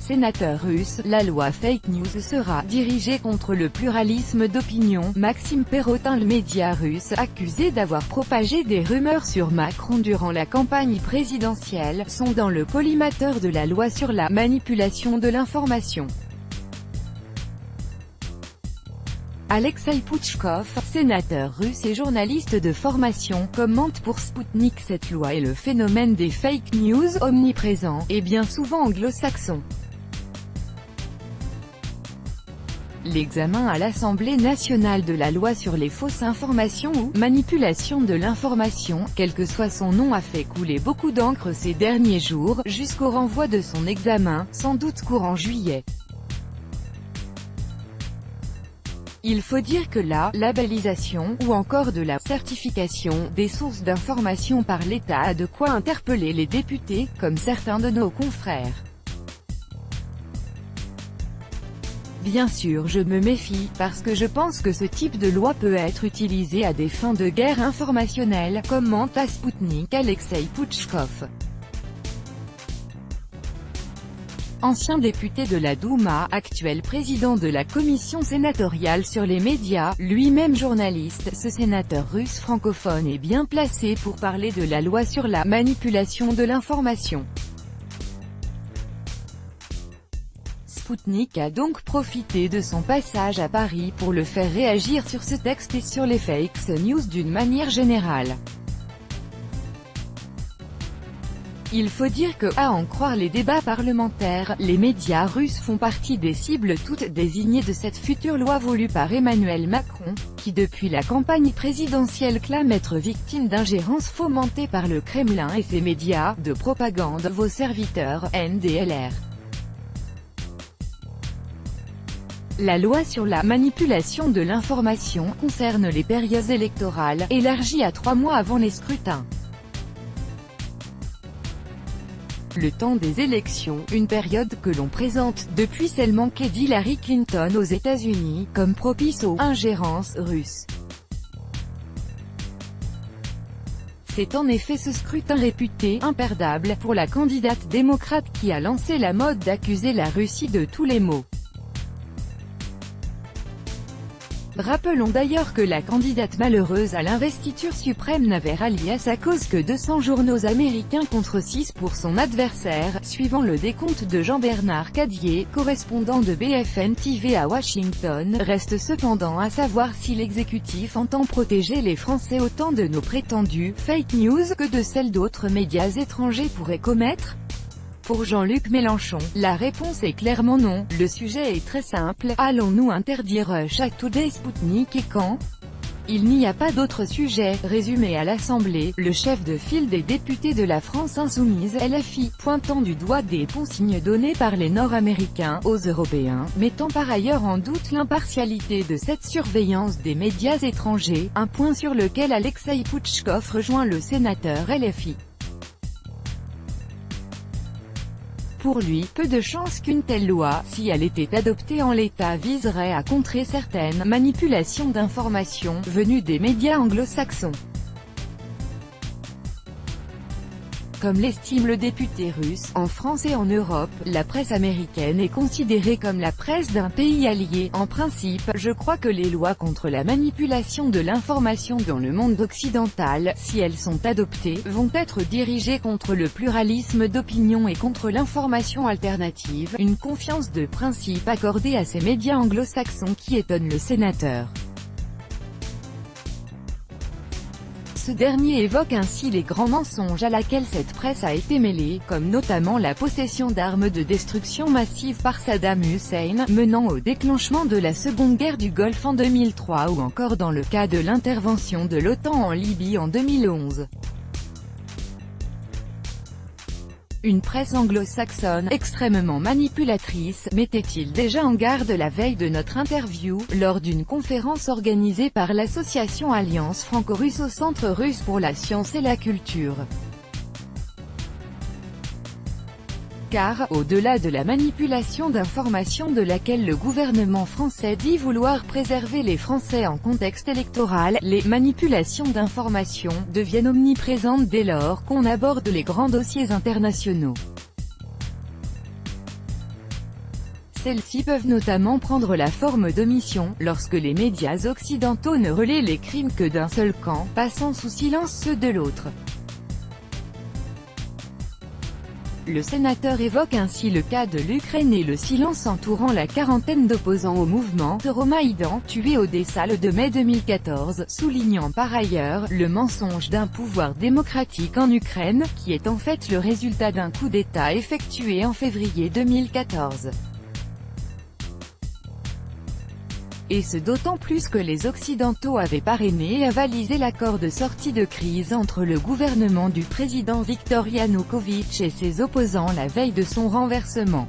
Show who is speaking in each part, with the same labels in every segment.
Speaker 1: sénateur russe. La loi fake news sera dirigée contre le pluralisme d'opinion. Maxime Perrotin, le média russe, accusé d'avoir propagé des rumeurs sur Macron durant la campagne présidentielle, sont dans le collimateur de la loi sur la manipulation de l'information. Alexeï Pouchkov, sénateur russe et journaliste de formation, commente pour Sputnik cette loi et le phénomène des fake news, omniprésent, et bien souvent anglo-saxon. L'examen à l'Assemblée nationale de la loi sur les fausses informations ou manipulation de l'information, quel que soit son nom, a fait couler beaucoup d'encre ces derniers jours, jusqu'au renvoi de son examen, sans doute courant juillet. Il faut dire que la labellisation, ou encore de la certification, des sources d'information par l'État a de quoi interpeller les députés, comme certains de nos confrères. Bien sûr, je me méfie, parce que je pense que ce type de loi peut être utilisé à des fins de guerre informationnelle, commente à Sputnik Alexeï Pouchkov. Ancien député de la Douma, actuel président de la commission sénatoriale sur les médias, lui-même journaliste, ce sénateur russe francophone est bien placé pour parler de la loi sur la manipulation de l'information. Sputnik a donc profité de son passage à Paris pour le faire réagir sur ce texte et sur les fake news d'une manière générale. Il faut dire que, à en croire les débats parlementaires, les médias russes font partie des cibles toutes désignées de cette future loi voulue par Emmanuel Macron, qui depuis la campagne présidentielle clame être victime d'ingérences fomentées par le Kremlin et ses médias de propagande, vos serviteurs, NDLR. La loi sur la manipulation de l'information concerne les périodes électorales, élargies à 3 mois avant les scrutins. Le temps des élections, une période que l'on présente, depuis celle manquée d'Hillary Clinton aux États-Unis, comme propice aux ingérences russes. C'est en effet ce scrutin réputé imperdable pour la candidate démocrate qui a lancé la mode d'accuser la Russie de tous les maux. Rappelons d'ailleurs que la candidate malheureuse à l'investiture suprême n'avait rallié à sa cause que 200 journaux américains contre 6 pour son adversaire, suivant le décompte de Jean-Bernard Cadier, correspondant de BFM TV à Washington. Reste cependant à savoir si l'exécutif entend protéger les Français autant de nos prétendues fake news que de celles d'autres médias étrangers pourraient commettre. Pour Jean-Luc Mélenchon, la réponse est clairement non. Le sujet est très simple. Allons-nous interdire Russia Today, Sputnik et quand? Il n'y a pas d'autre sujet. Résumé à l'Assemblée, le chef de file des députés de la France insoumise, LFI, pointant du doigt des consignes données par les Nord-Américains aux Européens, mettant par ailleurs en doute l'impartialité de cette surveillance des médias étrangers, un point sur lequel Alexeï Pouchkov rejoint le sénateur LFI. Pour lui, peu de chances qu'une telle loi, si elle était adoptée en l'état, viserait à contrer certaines manipulations d'informations venues des médias anglo-saxons. Comme l'estime le député russe, en France et en Europe, la presse américaine est considérée comme la presse d'un pays allié. En principe, je crois que les lois contre la manipulation de l'information dans le monde occidental, si elles sont adoptées, vont être dirigées contre le pluralisme d'opinion et contre l'information alternative, une confiance de principe accordée à ces médias anglo-saxons qui étonne le sénateur. Ce dernier évoque ainsi les grands mensonges à laquelle cette presse a été mêlée, comme notamment la possession d'armes de destruction massive par Saddam Hussein, menant au déclenchement de la Seconde Guerre du Golfe en 2003 ou encore dans le cas de l'intervention de l'OTAN en Libye en 2011. Une presse anglo-saxonne, extrêmement manipulatrice, mettait-il déjà en garde la veille de notre interview, lors d'une conférence organisée par l'association Alliance franco-russe au Centre russe pour la science et la culture. Car, au-delà de la manipulation d'informations de laquelle le gouvernement français dit vouloir préserver les Français en contexte électoral, les manipulations d'informations deviennent omniprésentes dès lors qu'on aborde les grands dossiers internationaux. Celles-ci peuvent notamment prendre la forme d'omission, lorsque les médias occidentaux ne relaient les crimes que d'un seul camp, passant sous silence ceux de l'autre. Le sénateur évoque ainsi le cas de l'Ukraine et le silence entourant la quarantaine d'opposants au mouvement Euromaïdan, tués au Odessa le 2 mai 2014, soulignant par ailleurs le mensonge d'un pouvoir démocratique en Ukraine, qui est en fait le résultat d'un coup d'État effectué en février 2014. Et ce d'autant plus que les Occidentaux avaient parrainé et avalisé l'accord de sortie de crise entre le gouvernement du président Viktor Yanukovych et ses opposants la veille de son renversement.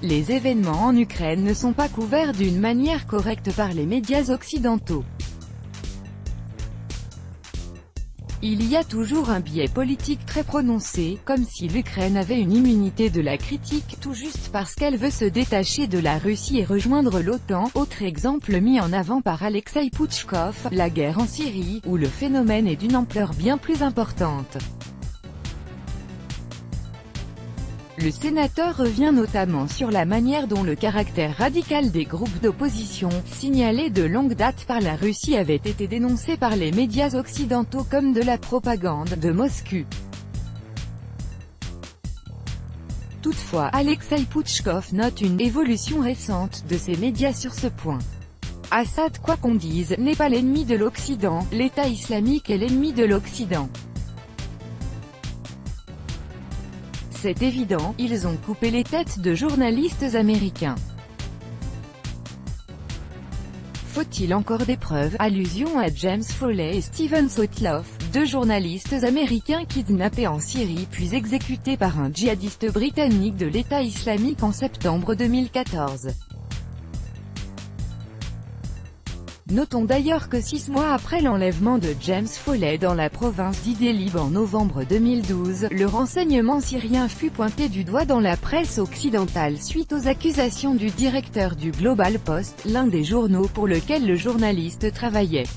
Speaker 1: Les événements en Ukraine ne sont pas couverts d'une manière correcte par les médias occidentaux. Il y a toujours un biais politique très prononcé, comme si l'Ukraine avait une immunité de la critique, tout juste parce qu'elle veut se détacher de la Russie et rejoindre l'OTAN. Autre exemple mis en avant par Alexei Pouchkov, la guerre en Syrie, où le phénomène est d'une ampleur bien plus importante. Le sénateur revient notamment sur la manière dont le caractère radical des groupes d'opposition, signalés de longue date par la Russie, avait été dénoncé par les médias occidentaux comme de la propagande de Moscou. Toutefois, Alexei Pouchkov note une évolution récente de ces médias sur ce point. Assad, quoi qu'on dise, n'est pas l'ennemi de l'Occident, l'État islamique est l'ennemi de l'Occident. C'est évident, ils ont coupé les têtes de journalistes américains. Faut-il encore des preuves? Allusion à James Foley et Steven Sotloff, deux journalistes américains kidnappés en Syrie puis exécutés par un djihadiste britannique de l'État islamique en septembre 2014. Notons d'ailleurs que 6 mois après l'enlèvement de James Foley dans la province d'Idlib en novembre 2012, le renseignement syrien fut pointé du doigt dans la presse occidentale suite aux accusations du directeur du Global Post, l'un des journaux pour lequel le journaliste travaillait.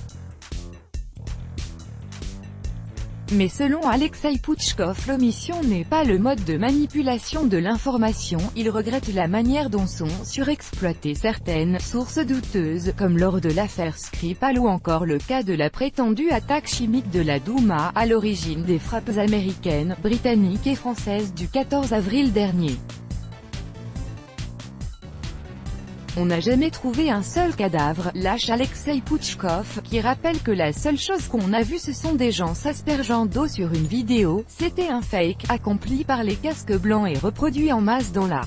Speaker 1: Mais selon Alexei Pouchkov, l'omission n'est pas le mode de manipulation de l'information, il regrette la manière dont sont surexploitées certaines sources douteuses, comme lors de l'affaire Skripal ou encore le cas de la prétendue attaque chimique de la Douma, à l'origine des frappes américaines, britanniques et françaises du 14 avril dernier. On n'a jamais trouvé un seul cadavre, lâche Alexei Pouchkov, qui rappelle que la seule chose qu'on a vue ce sont des gens s'aspergeant d'eau sur une vidéo, c'était un fake, accompli par les casques blancs et reproduit en masse dans la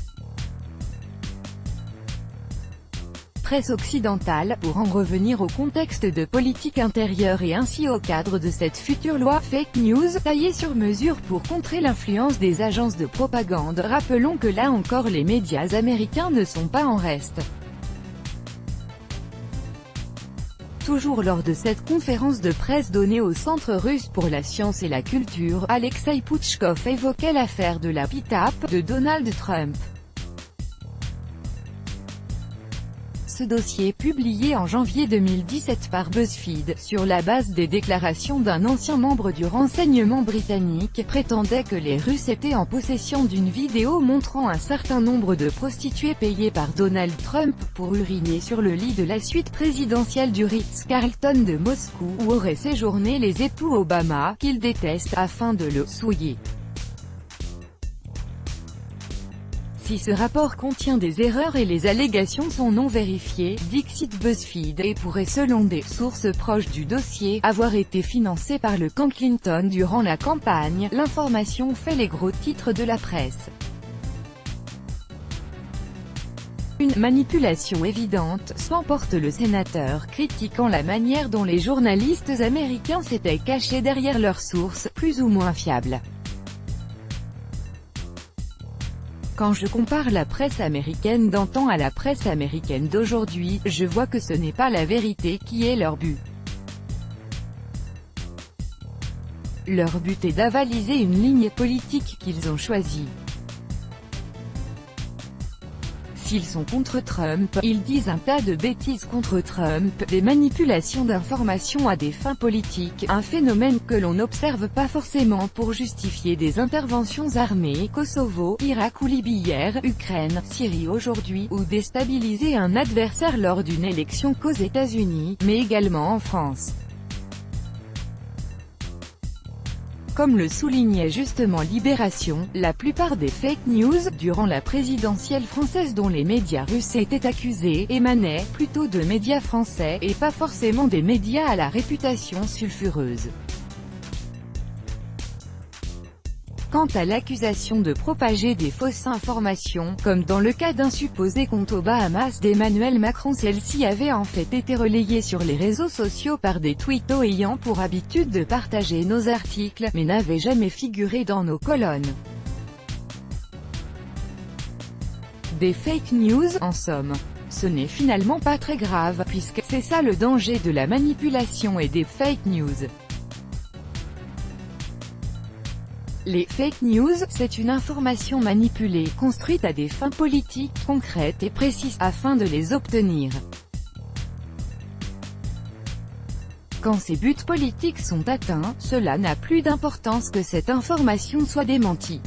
Speaker 1: presse occidentale, pour en revenir au contexte de politique intérieure et ainsi au cadre de cette future loi fake news, taillée sur mesure pour contrer l'influence des agences de propagande. Rappelons que là encore les médias américains ne sont pas en reste. Toujours lors de cette conférence de presse donnée au Centre russe pour la science et la culture, Alexei Pouchkov évoquait l'affaire de la pitape de Donald Trump. Ce dossier, publié en janvier 2017 par BuzzFeed, sur la base des déclarations d'un ancien membre du renseignement britannique, prétendait que les Russes étaient en possession d'une vidéo montrant un certain nombre de prostituées payées par Donald Trump pour uriner sur le lit de la suite présidentielle du Ritz-Carlton de Moscou, où auraient séjourné les époux Obama, qu'il déteste, afin de le souiller. Si ce rapport contient des erreurs et les allégations sont non vérifiées, dixit BuzzFeed, et pourrait selon des sources proches du dossier, avoir été financé par le camp Clinton durant la campagne, l'information fait les gros titres de la presse. Une manipulation évidente, s'emporte le sénateur, critiquant la manière dont les journalistes américains s'étaient cachés derrière leurs sources, plus ou moins fiables. Quand je compare la presse américaine d'antan à la presse américaine d'aujourd'hui, je vois que ce n'est pas la vérité qui est leur but. Leur but est d'avaliser une ligne politique qu'ils ont choisie. S'ils sont contre Trump, ils disent un tas de bêtises contre Trump, des manipulations d'informations à des fins politiques, un phénomène que l'on n'observe pas forcément pour justifier des interventions armées, Kosovo, Irak ou Libye hier, Ukraine, Syrie aujourd'hui, ou déstabiliser un adversaire lors d'une élection qu'aux États-Unis, mais également en France. Comme le soulignait justement Libération, la plupart des fake news, durant la présidentielle française dont les médias russes étaient accusés, émanaient plutôt de médias français, et pas forcément des médias à la réputation sulfureuse. Quant à l'accusation de propager des fausses informations, comme dans le cas d'un supposé compte aux Bahamas d'Emmanuel Macron, celle-ci avait en fait été relayée sur les réseaux sociaux par des tweetos ayant pour habitude de partager nos articles, mais n'avait jamais figuré dans nos colonnes. Des fake news, en somme. Ce n'est finalement pas très grave, puisque c'est ça le danger de la manipulation et des fake news. Les fake news, c'est une information manipulée, construite à des fins politiques, concrètes et précises, afin de les obtenir. Quand ces buts politiques sont atteints, cela n'a plus d'importance que cette information soit démentie.